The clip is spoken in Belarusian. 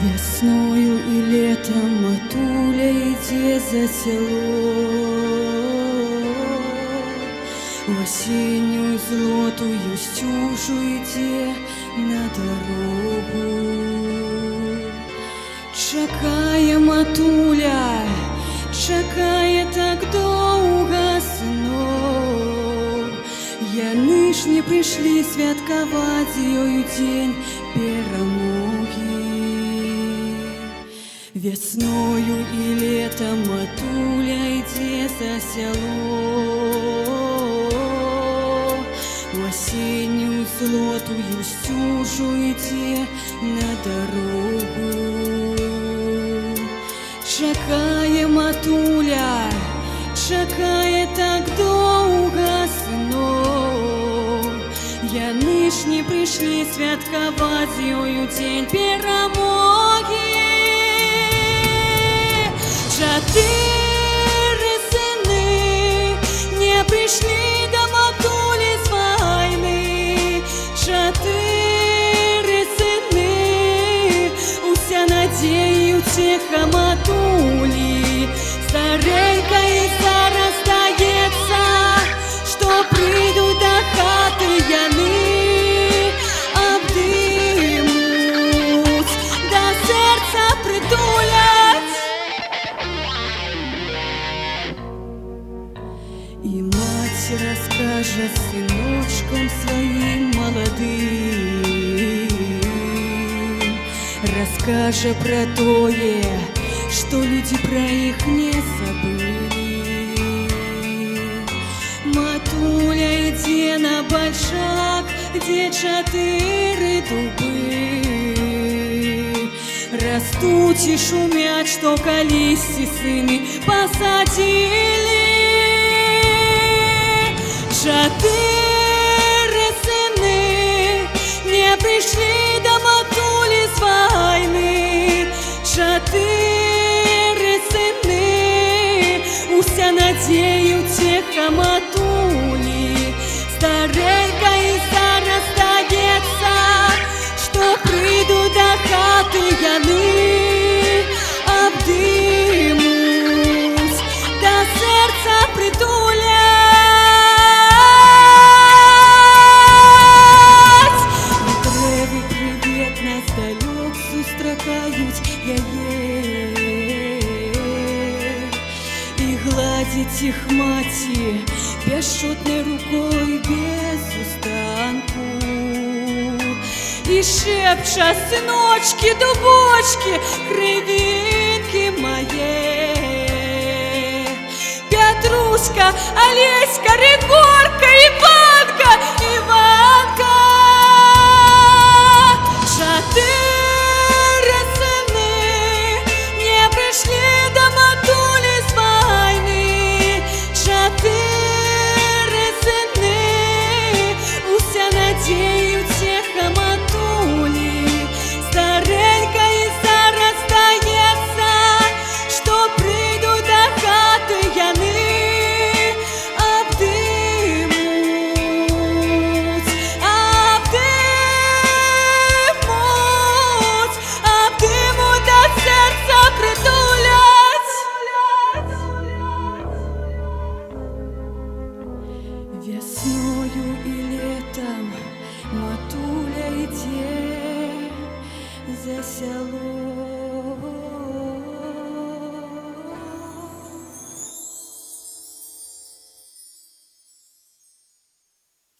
Весною и летом матуля иди за село, в осеннюю злотую стюжу иди на дорогу. Чакає матуля, чакає так довго синок. Яны ж не пришли святкаваць ёю день перамоги. Весною и летом матуля иди за село, в осеннюю злотую стюжу иди на дорогу. Чакає матуля, чакає так довго синок. Яны ж не пришли святкаваць ёю день перамоги. Чатыры сыны не пришли до матулі з вайны. Чатыры сыны, уся надзея уцеха матулі. Старенька і зараз здаецца, што прыйдуць да хаты яны, абдымуць, да сэрца притуляць. И мать расскажет сыночкам своим молодым, расскажет про тое, что люди про их не забыли. Матуля, иди на большак, где чатыры дубы растут и шумят, что колись сыны посадили. Чатыры сыны не пришли до матулі з вайны. Чатыры сыны, уся надзея уцеха матулі. Старенька і зараз здаецца, што прыйдуць да хаты яны, абдымуць, да сэрца притуляць. И гладить их мати бесшутной рукой без устанку. И шепча: сыночки, дубочки, кривинки мои. Петруська, Олеська, Регорка, Иванка, Иванка. Чатыры сыны не пришли до матулі з вайны. Чатыры сыны, уся надзея уцеха матулі. Старенька і зараз здаецца, што прыйдуць да хаты яны, абдымуць, абдымуць, абдымуць, да сэрца притуляць. Весною и летом матуля